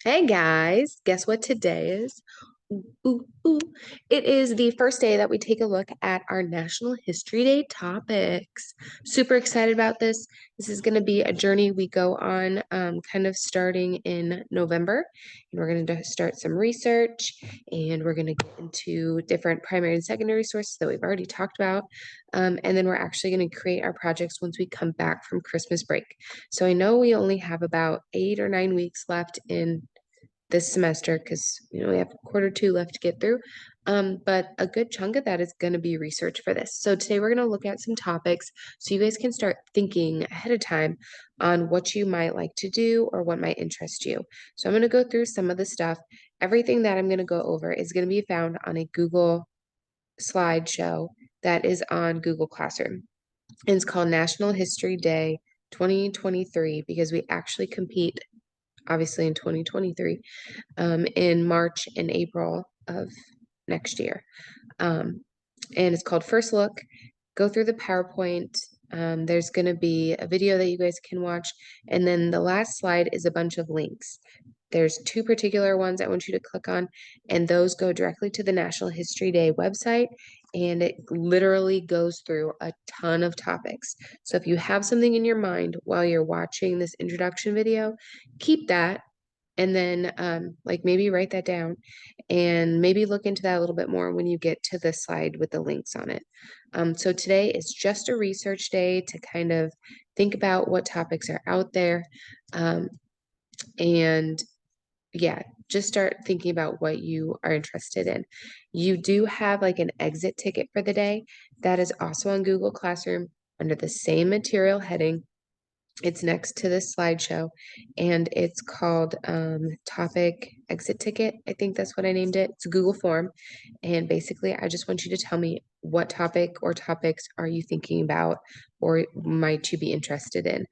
Hey guys, guess what today is? Ooh, ooh, ooh. It is the first day that we take a look at our National History Day topics. Super excited about this. This is going to be a journey we go on, kind of starting in November. And we're going to start some research and we're going to get into different primary and secondary sources that we've already talked about. And then we're actually going to create our projects once we come back from Christmas break. So I know we only have about 8 or 9 weeks left in this semester because we have quarter two left to get through. But a good chunk of that is going to be research for this. So today we're going to look at some topics so you guys can start thinking ahead of time on what you might like to do or what might interest you. So I'm going to go through some of the stuff. Everything that I'm going to go over is going to be found on a Google slideshow that is on Google Classroom. And it's called National History Day 2023 because we actually compete obviously in 2023 in March and April of next year. And it's called First Look. Go through the PowerPoint. There's going to be a video that you guys can watch. And then the last slide is a bunch of links. There's two particular ones I want you to click on, and those go directly to the National History Day website, and it literally goes through a ton of topics. So if you have something in your mind while you're watching this introduction video, keep that and then like maybe write that down and maybe look into that a little bit more when you get to the slide with the links on it. So today is just a research day to kind of think about what topics are out there. And yeah, just start thinking about what you are interested in. You do have like an exit ticket for the day that is also on Google Classroom under the same material heading. It's next to this slideshow, and it's called Topic Exit Ticket. I think that's what I named it. It's a Google form, and basically, I just want you to tell me what topic or topics are you thinking about or might you be interested in.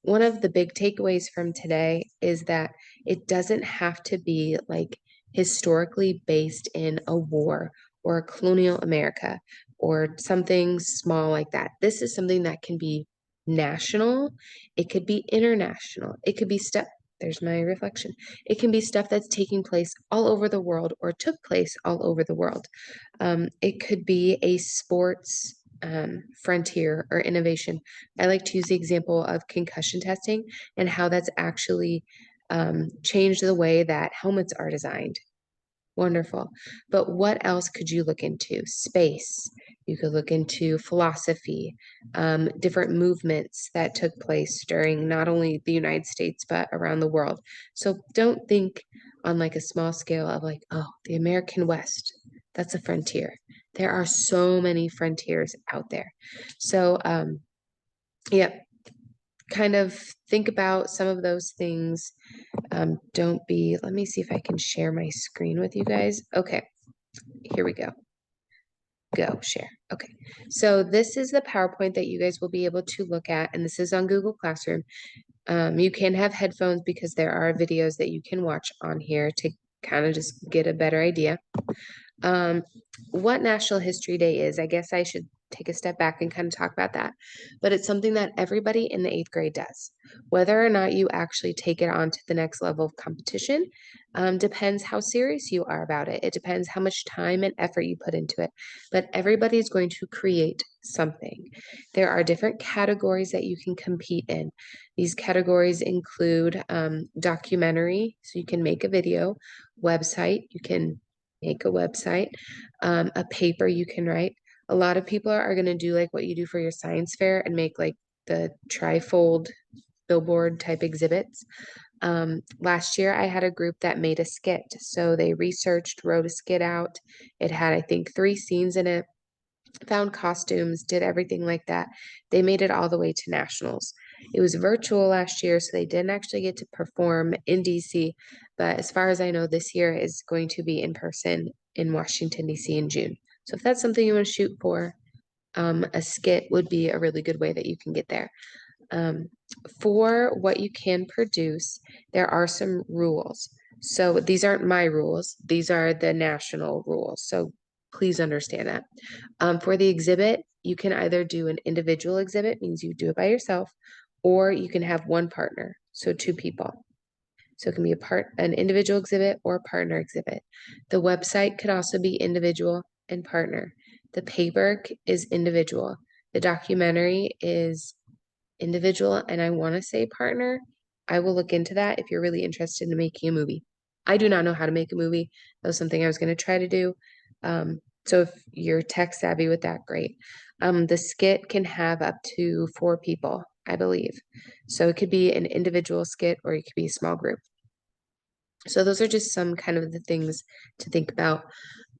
One of the big takeaways from today is that it doesn't have to be like historically based in a war or colonial America or something small like that. This is something that can be national, it could be international, it could be stuff. There's my reflection. It can be stuff that's taking place all over the world or took place all over the world. It could be a sports frontier or innovation. I like to use the example of concussion testing and how that's actually changed the way that helmets are designed. Wonderful. But what else could you look into? Space. You could look into philosophy, different movements that took place during not only the United States, but around the world. So don't think on like a small scale of like, oh, the American West, that's a frontier. There are so many frontiers out there. So, yeah, kind of think about some of those things. Don't be, let me see if I can share my screen with you guys. Okay, here we go. Go share. Okay, so this is the PowerPoint that you guys will be able to look at, and this is on Google Classroom. You can have headphones because there are videos that you can watch on here to kind of just get a better idea. What National History Day is, I guess I should take a step back and kind of talk about that. But it's something that everybody in the eighth grade does. Whether or not you actually take it on to the next level of competition depends how serious you are about it. It depends how much time and effort you put into it. But everybody is going to create something. There are different categories that you can compete in. These categories include documentary, so you can make a video, website, you can make a website, a paper you can write. A lot of people are going to do like what you do for your science fair and make like the trifold billboard type exhibits. Last year, I had a group that made a skit. So they researched, wrote a skit out. It had, I think, 3 scenes in it, found costumes, did everything like that. They made it all the way to nationals. It was virtual last year, so they didn't actually get to perform in DC. But as far as I know, this year is going to be in person in Washington, DC in June. So if that's something you want to shoot for, a skit would be a really good way that you can get there. Um, for what you can produce, there are some rules. So these aren't my rules, these are the national rules. So please understand that. For the exhibit, you can either do an individual exhibit, means you do it by yourself, or you can have one partner, so 2 people. So it can be an individual exhibit or a partner exhibit. The website could also be individual and partner. The paper is individual. The documentary is individual, and I want to say partner. I will look into that if you're really interested in making a movie. I do not know how to make a movie. That was something I was going to try to do. So if you're tech savvy with that, great. The skit can have up to 4 people, I believe. So it could be an individual skit or it could be a small group. So those are just some kind of the things to think about.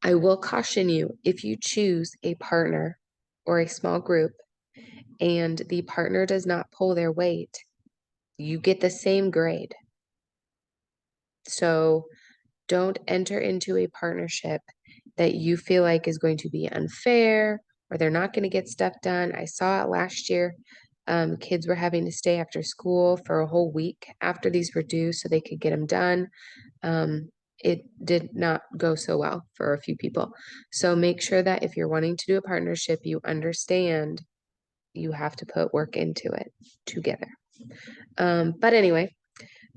I will caution you, if you choose a partner or a small group and the partner does not pull their weight, you get the same grade. So don't enter into a partnership that you feel like is going to be unfair or they're not going to get stuff done. I saw it last year. Kids were having to stay after school for a whole week after these were due so they could get them done. It did not go so well for a few people. So make sure that if you're wanting to do a partnership, you understand you have to put work into it together. But anyway,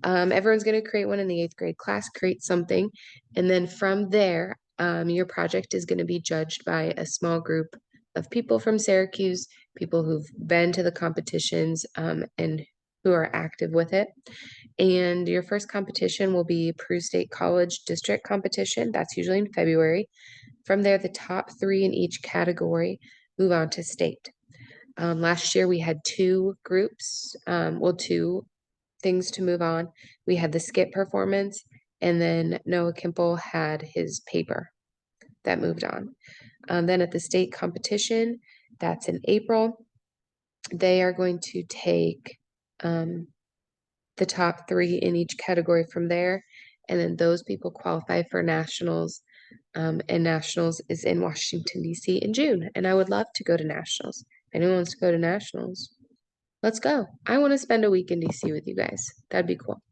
everyone's going to create one in the 8th grade class, create something. And then from there, your project is going to be judged by a small group of people from Syracuse, people who've been to the competitions and who are active with it. And your first competition will be Peru State College District competition. That's usually in February. From there, the top 3 in each category move on to state. Last year, we had 2 groups, 2 things to move on. We had the skit performance, and then Noah Kimple had his paper that moved on. Then at the state competition, that's in April, they are going to take the top 3 in each category from there, and then those people qualify for nationals. And nationals is in Washington, D.C. in June, and I would love to go to nationals. If anyone wants to go to nationals, let's go. I want to spend a week in DC with you guys. That'd be cool.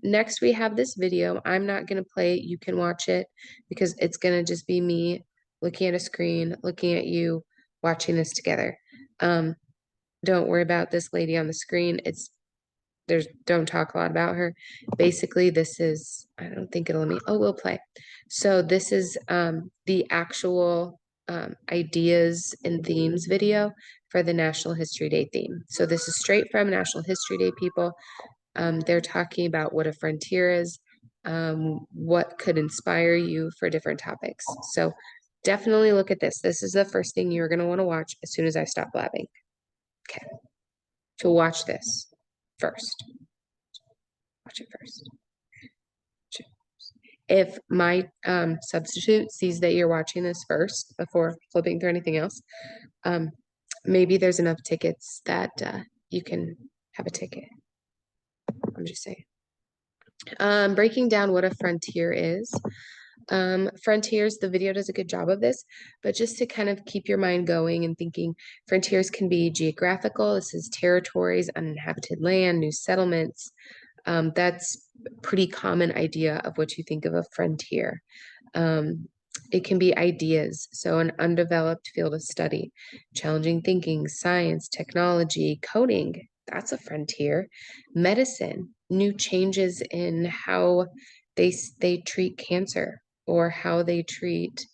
Next we have this video. I'm not going to play it. You can watch it because it's going to just be me looking at a screen, looking at you, watching this together. Don't worry about this lady on the screen. Don't talk a lot about her. Basically, this is, I don't think it'll let me, oh, we'll play. So this is the actual ideas and themes video for the National History Day theme. So this is straight from National History Day people. They're talking about what a frontier is, what could inspire you for different topics. So definitely look at this. This is the first thing you're going to want to watch as soon as I stop blabbing. Okay. So watch this first. Watch it first. If my substitute sees that you're watching this first before flipping through anything else, maybe there's enough tickets that you can have a ticket. I'm just saying. Breaking down what a frontier is. Frontiers, the video does a good job of this, but just to kind of keep your mind going and thinking, frontiers can be geographical. This is territories, uninhabited land, new settlements. That's a pretty common idea of what you think of a frontier. It can be ideas, so an undeveloped field of study, challenging thinking, science, technology, coding, that's a frontier. Medicine, new changes in how they treat cancer or how they treat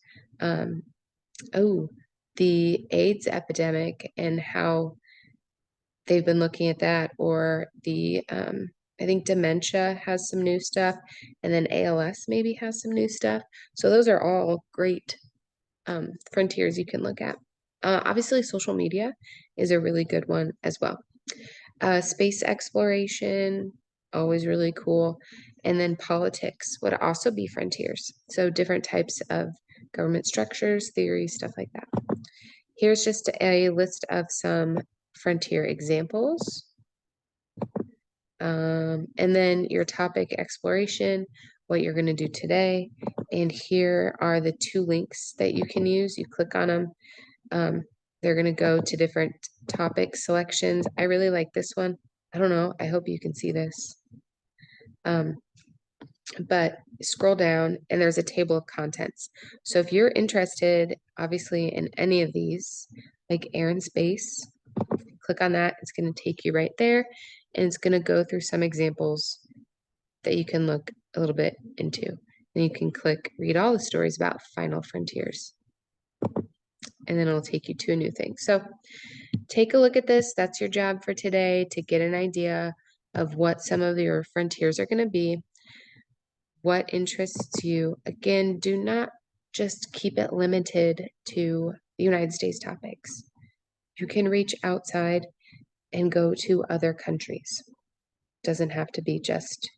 the AIDS epidemic and how they've been looking at that, or the I think dementia has some new stuff, and then ALS maybe has some new stuff. So those are all great frontiers you can look at. Obviously, social media is a really good one as well. Space exploration, always really cool. And then politics would also be frontiers. So different types of government structures, theories, stuff like that. Here's just a list of some frontier examples. And then your topic exploration, what you're going to do today. And here are the 2 links that you can use. You click on them. They're going to go to different topic selections. I really like this one. I don't know. I hope you can see this. But scroll down and there's a table of contents. So if you're interested, obviously, in any of these, like air and space, click on that. It's going to take you right there. And it's going to go through some examples that you can look a little bit into. And you can click read all the stories about Final Frontiers. And then it'll take you to a new thing. So take a look at this. That's your job for today, to get an idea of what some of your frontiers are going to be, what interests you. Again, do not just keep it limited to the United States topics. You can reach outside and go to other countries. Doesn't have to be just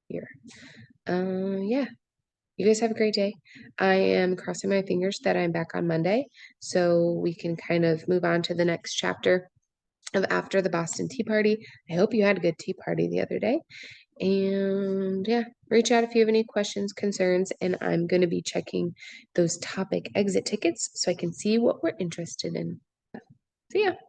here. Yeah. You guys have a great day. I am crossing my fingers that I'm back on Monday so we can kind of move on to the next chapter of after the Boston Tea Party. I hope you had a good tea party the other day. And yeah, reach out if you have any questions, concerns, and I'm going to be checking those topic exit tickets so I can see what we're interested in. See ya.